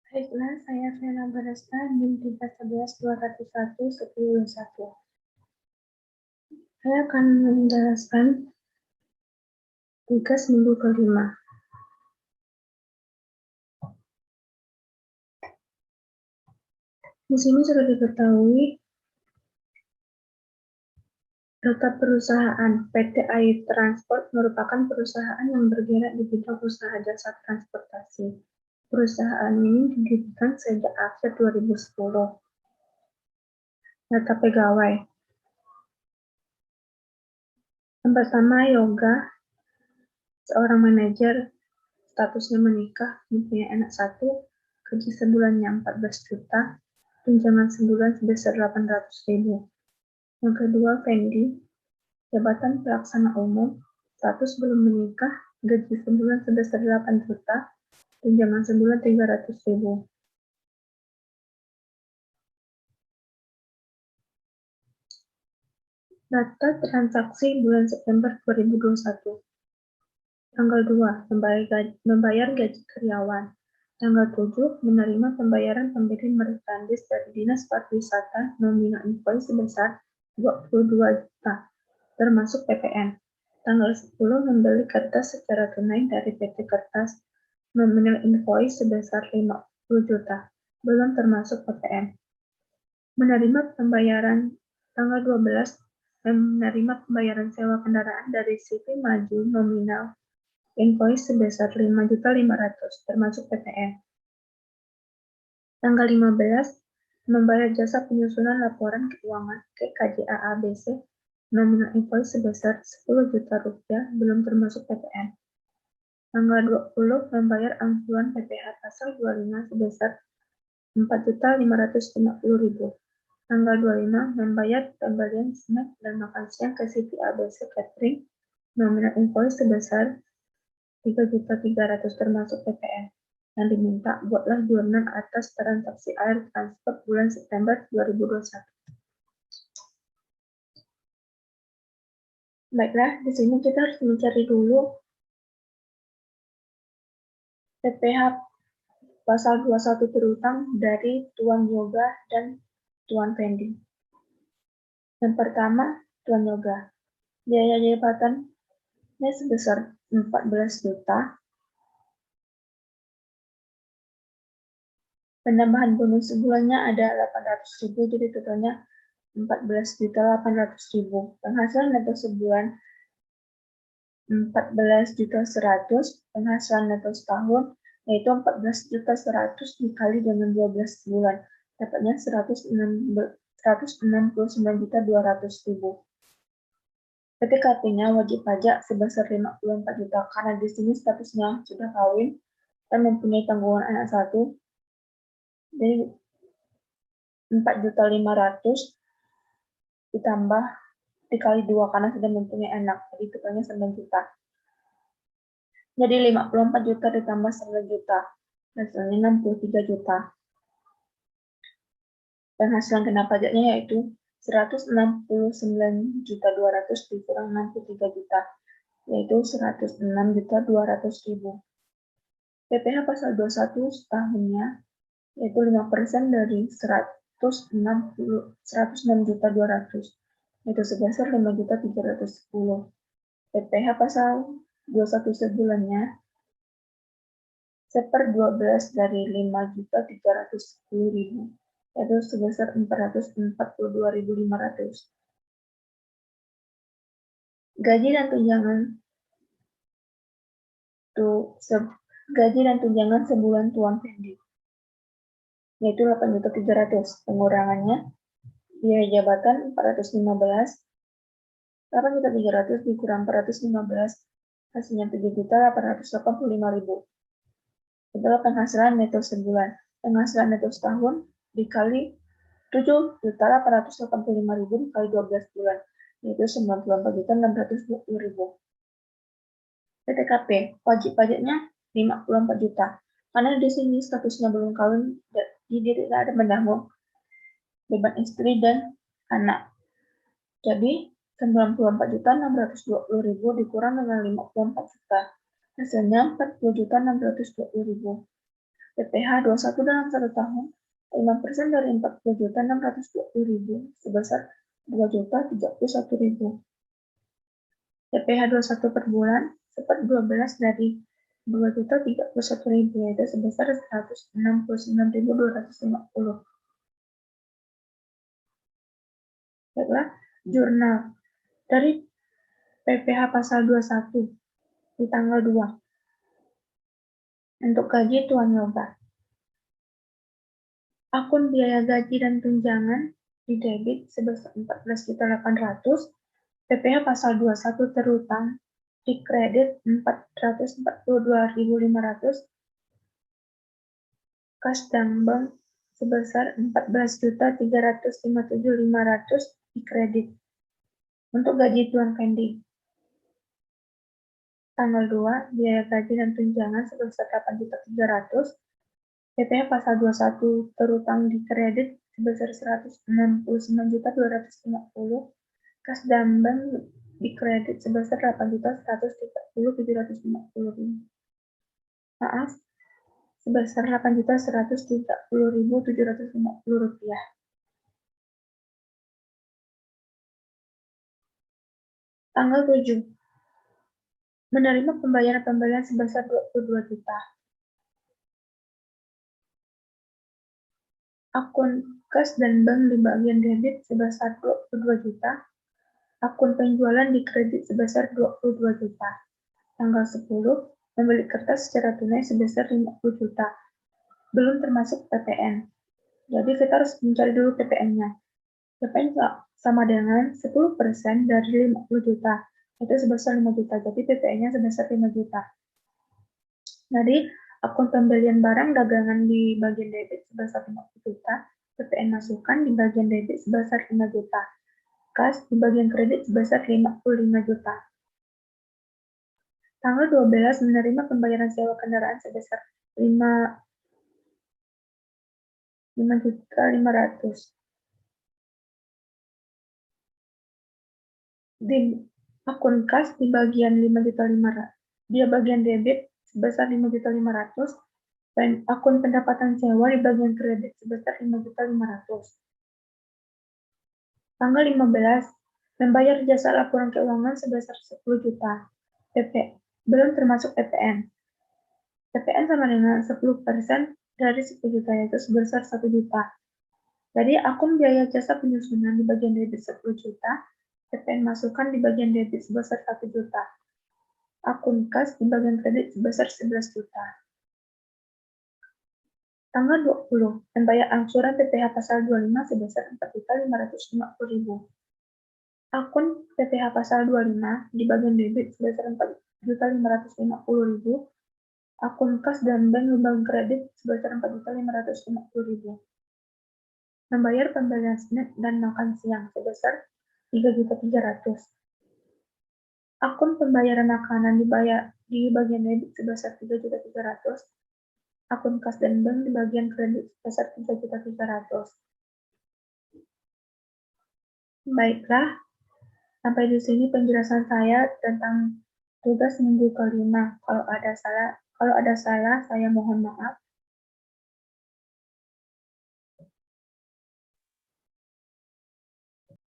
Baiklah, saya Vena Baresta, NIM 311-201-1021. Saya akan menjelaskan tugas minggu kelima. Di sini sudah diketahui data perusahaan PT AI Transport merupakan perusahaan yang bergerak di bidang usaha jasa transportasi. Perusahaan ini didirikan sejak akhir 2010. Data pegawai. Yang pertama, Yoga, seorang manajer, statusnya menikah, mempunyai anak 1, gaji sebulannya 14 juta, tunjangan sebulan sebesar 800.000. Yang kedua, Fendi, jabatan pelaksana umum, status belum menikah, gaji sebulan sebesar 8 juta, tunjangan sebulan 300.000. Data transaksi bulan September 2021. Tanggal 2, membayar gaji karyawan. Tanggal 7, menerima pembayaran pemberi merchandise dari Dinas Pariwisata nominal invoice sebesar 22 juta, termasuk PPN. Tanggal 10, membeli kertas secara tunai dari PT Kertas nominal invoice sebesar 50 juta, belum termasuk PPN. Menerima pembayaran tanggal 12, menerima pembayaran sewa kendaraan dari CV Maju nominal invoice sebesar 5.500.000 termasuk PPN. Tanggal 15, membayar jasa penyusunan laporan keuangan ke KJAABC nominal invoice sebesar 10 juta rupiah belum termasuk PPN. Tanggal 20, membayar angsuran PPh pasal 25 sebesar 4.550.000. Tanggal 25, membayar pembelian snack dan makan siang ke CV ABC Catering nominal invoice sebesar 3.300.000 termasuk PPN. Yang diminta, buatlah jurnal atas transaksi air transport bulan September 2021. Baiklah, di sini kita harus mencari dulu PPh pasal 21 berutang dari Tuan Yoga dan Tuan Fendi. Yang pertama, Tuan Yoga. Biaya jabatannya sebesar 14 juta. Penambahan bonus sebulannya ada 800.000, jadi totalnya 14.800.000. Penghasilan neto sebulan 14.100.000, penghasilan neto setahun yaitu 14.100.000 dikali dengan 12 bulan, dapatnya 169.200.000. PTKP-nya wajib pajak sebesar 54 juta karena di sini statusnya sudah kawin dan mempunyai tanggungan anak 1. Jadi 4.500.000 ditambah dikali 2 karena sudah mempunyai anak, jadi totalnya 9 juta. Jadi 54 juta ditambah 9 juta, hasilnya 63 juta. Penghasilan kena pajaknya yaitu 169.200.000 dikurang 63 juta, yaitu 106.200.000. PPh pasal 21 setahunnya yaitu 5% dari 106.200.000, yaitu sebesar 5.310. PPh pasal 21 sebulannya 1/12 dari 5.310.000, yaitu sebesar 442.500. Gaji dan tunjangan sebulan Tuan Fendi, yaitu 8.300.000. Pengurangannya biaya jabatan 415, 8.300.000 dikurang 415, hasilnya 7.885.000. Itulah penghasilan neto sebulan. Penghasilan neto setahun dikali 7.885.000 dikali 12 bulan, yaitu 94.620.000. PTKP, wajib pajaknya 54 juta. Karena di sini statusnya belum kawin, jadi tidak ada menanggung beban istri dan anak. Jadi 94.620.000 dikurang dengan 54 juta. Hasilnya 40.620.000. PPh 21 dalam 1 tahun, 5% dari 40.620.000 sebesar 2.031.000. PPh 21 per bulan, seper-12 dari 2.031.000, yaitu sebesar 169.250. Baiklah, jurnal dari PPh pasal 21 di tanggal 2. Untuk gaji Tuan Yoga. Akun biaya gaji dan tunjangan didebit sebesar 14.800, PPh pasal 21 terutang dikredit 442.500, kas dan bank sebesar 14.357.500 dikredit. Untuk gaji Tuan Fendi. Tanggal 2, biaya gaji dan tunjangan sebesar 8.300, PPh pasal 21 terutang dikredit sebesar 169.250, kas dan bank dikredit sebesar 8.130.750. Maaf, sebesar 8.130.750 rupiah. Tanggal 7. Menerima pembayaran pembelian sebesar 22 juta. Akun kas dan bank di bagian debit sebesar 22 juta. Akun penjualan dikredit sebesar 22 juta. Tanggal 10, membeli kertas secara tunai sebesar 50 juta. Belum termasuk PPN. Jadi kita harus mencari dulu PPN-nya. PPN sama dengan 10% dari 50 juta. Itu sebesar 5 juta. Jadi PPN-nya sebesar 5 juta. Jadi, akun pembelian barang dagangan di bagian debit sebesar 50 juta. PPN masukan di bagian debit sebesar 5 juta. Kas di bagian kredit sebesar 55 juta. Tanggal 12 menerima pembayaran sewa kendaraan sebesar 5.500.000. Di akun kas di bagian 5.500.000. Di bagian debit sebesar 5.500.000 dan akun pendapatan sewa di bagian kredit sebesar 5.500.000. Tanggal 15 membayar jasa laporan keuangan sebesar 10 juta. PP belum termasuk PPN. PPN sama dengan 10% dari 10 juta, yaitu sebesar 1 juta. Jadi akun biaya jasa penyusunan di bagian debit 10 juta, PPN masukan di bagian debit sebesar 1 juta. Akun kas di bagian kredit sebesar 11 juta. Tanggal 20, membayar angsuran PPh pasal 25 sebesar 4.550.000. Akun PPh pasal 25 di bagian debit sebesar 4.550.000. Akun kas dan bank lubang kredit sebesar 4.550.000. Membayar pembelian snack dan makan siang sebesar 3.300.000. Akun pembayaran makanan dibayar di bagian debit sebesar 3.300.000. Akun kas dan bank di bagian kredit sebesar 3.300.000. Baiklah, sampai di sini penjelasan saya tentang tugas minggu kelima. Kalau ada salah, saya mohon maaf.